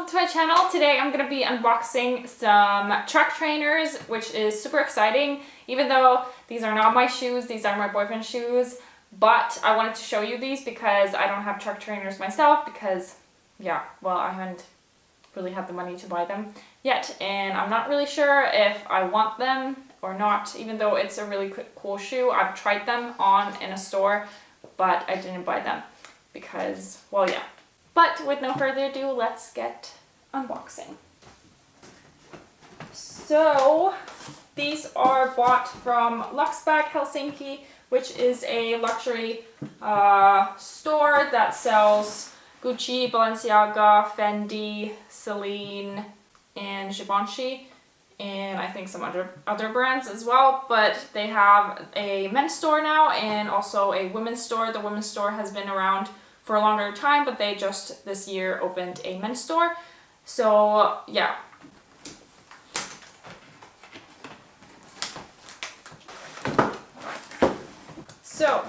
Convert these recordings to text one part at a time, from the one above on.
welcome to my channel. Today I'm going to be unboxing some track trainers, which is super exciting. Even though these are not my shoes, these are my boyfriend's shoes. But I wanted to show you these because I don't have track trainers myself because, yeah, well, I haven't really had the money to buy them yet. And I'm not really sure if I want them or not, even though it's a really cool shoe. I've tried them on in a store, but I didn't buy them because, well, yeah. But with no further ado, let's get unboxing. So these are bought from Luxbag Helsinki, which is a luxury store that sells Gucci, Balenciaga, Fendi, Celine, and Givenchy, and I think some other brands as well. But they have a men's store now and also a women's store. The women's store has been around for a longer time, but they just this year opened a men's store. So yeah. So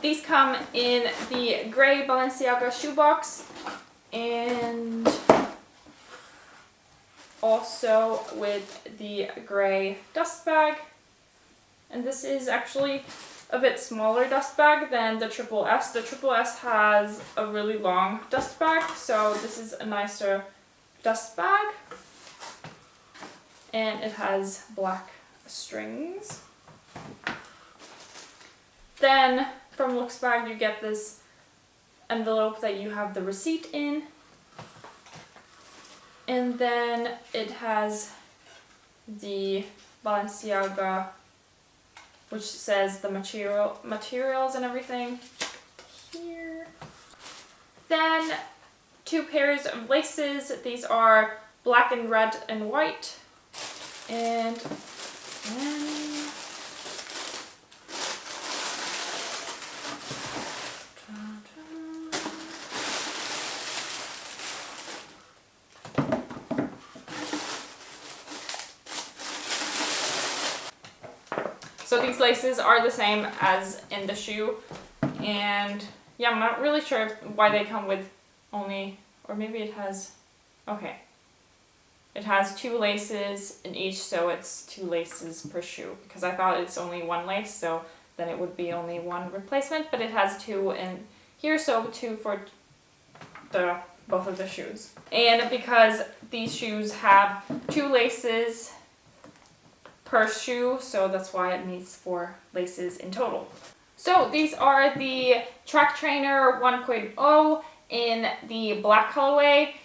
these come in the gray Balenciaga shoebox and also with the gray dust bag. And this is actually a bit smaller dust bag than the Triple S. The Triple S has a really long dust bag, so this is a nicer dust bag. And it has black strings. Then from Luxbag you get this envelope that you have the receipt in. And then it has the Balenciaga, which says the materials and everything here. Then two pairs of laces. These are black and red and white. And then so these laces are the same as in the shoe, and yeah, I'm not really sure why they come with only, or maybe it has, okay. It has two laces in each, so it's two laces per shoe, because I thought it's only one lace, so then it would be only one replacement, but it has two in here, so two for both of the shoes. And because these shoes have two laces per shoe, so that's why it needs 4 laces in total. So these are the Track Trainer 1.0 in the black colorway,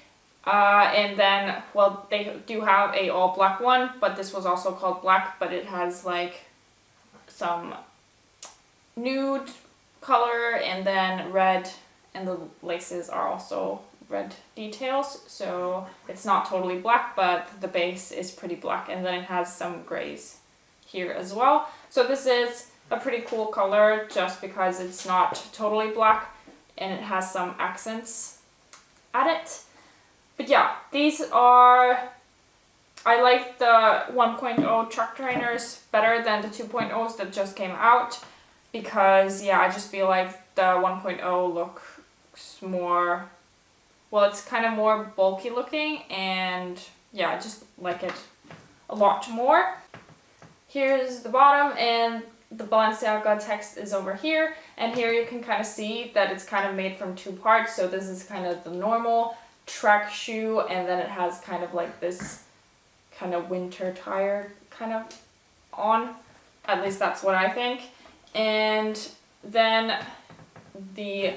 and then, well, they do have a all black one, but this was also called black, but it has like some nude color and then red, and the laces are also red details, so it's not totally black, but the base is pretty black, and then it has some grays here as well. So this is a pretty cool color just because it's not totally black and it has some accents at it. But yeah, these are, I like the 1.0 track trainers better than the 2.0s that just came out, because yeah, I just feel like the 1.0 looks more, well, it's kind of more bulky looking, and yeah, I just like it a lot more. Here's the bottom, and the Balenciaga text is over here, and here you can kind of see that it's kind of made from 2 parts. So this is kind of the normal track shoe, and then it has kind of like this kind of winter tire kind of on. At least that's what I think. And then the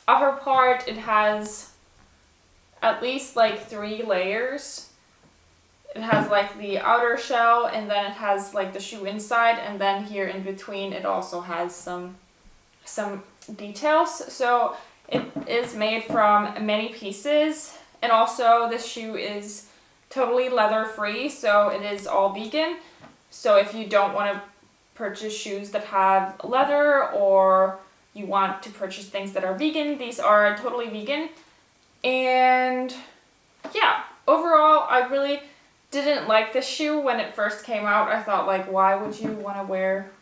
upper part, it has at least like 3 layers. It has like the outer shell, and then it has like the shoe inside, and then here in between it also has some details. So it is made from many pieces, and also this shoe is totally leather free, so it is all vegan. So if you don't want to purchase shoes that have leather, or you want to purchase things that are vegan, these are totally vegan. And yeah, overall I really didn't like this shoe when it first came out. I thought, like, why would you want to wear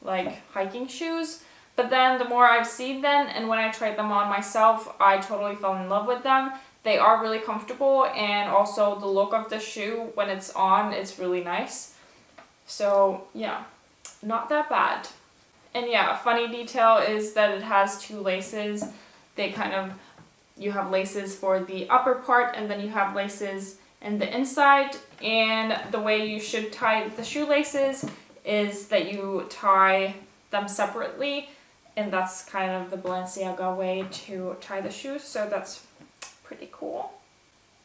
like hiking shoes? But then the more I've seen them and when I tried them on myself, I totally fell in love with them. they are really comfortable, and also the look of the shoe when it's on, it's really nice. So yeah, not that bad. And yeah, a funny detail is that it has two laces. You have laces for the upper part, and then you have laces in the inside. And the way you should tie the shoelaces is that you tie them separately, and that's kind of the Balenciaga way to tie the shoes, so that's pretty cool.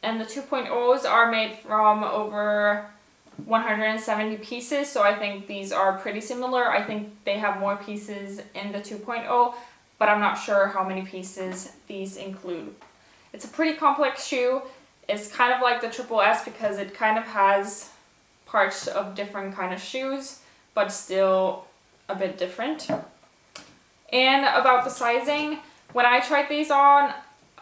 And the 2.0s are made from over 170 pieces, so I think these are pretty similar. I think they have more pieces in the 2.0, but I'm not sure how many pieces these include. It's a pretty complex shoe. It's kind of like the Triple S because it kind of has parts of different kind of shoes, but still a bit different. And about the sizing, when I tried these on,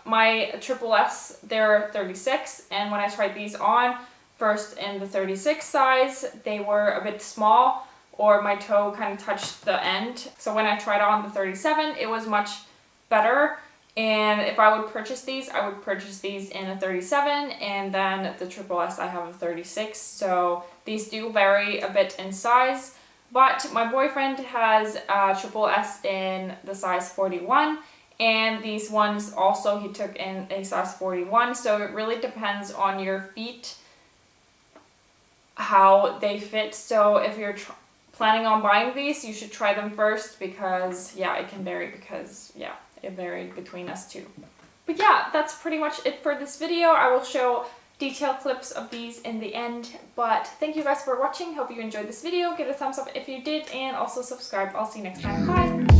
my Triple S, they're 36, and when I tried these on, first in the 36 size, they were a bit small, or my toe kind of touched the end. So when I tried on the 37, it was much better. And if I would purchase these, I would purchase these in a 37, and then the Triple S I have a 36. So these do vary a bit in size. But my boyfriend has a Triple S in the size 41, and these ones also he took in a size 41. So it really depends on your feet, how they fit. So if you're planning on buying these, you should try them first, because yeah, it can vary, because yeah, it varied between us too. But yeah, that's pretty much it for this video. I will show detailed clips of these in the end, but thank you guys for watching. Hope you enjoyed this video. Give it a thumbs up if you did, and also subscribe. I'll see you next time. Bye!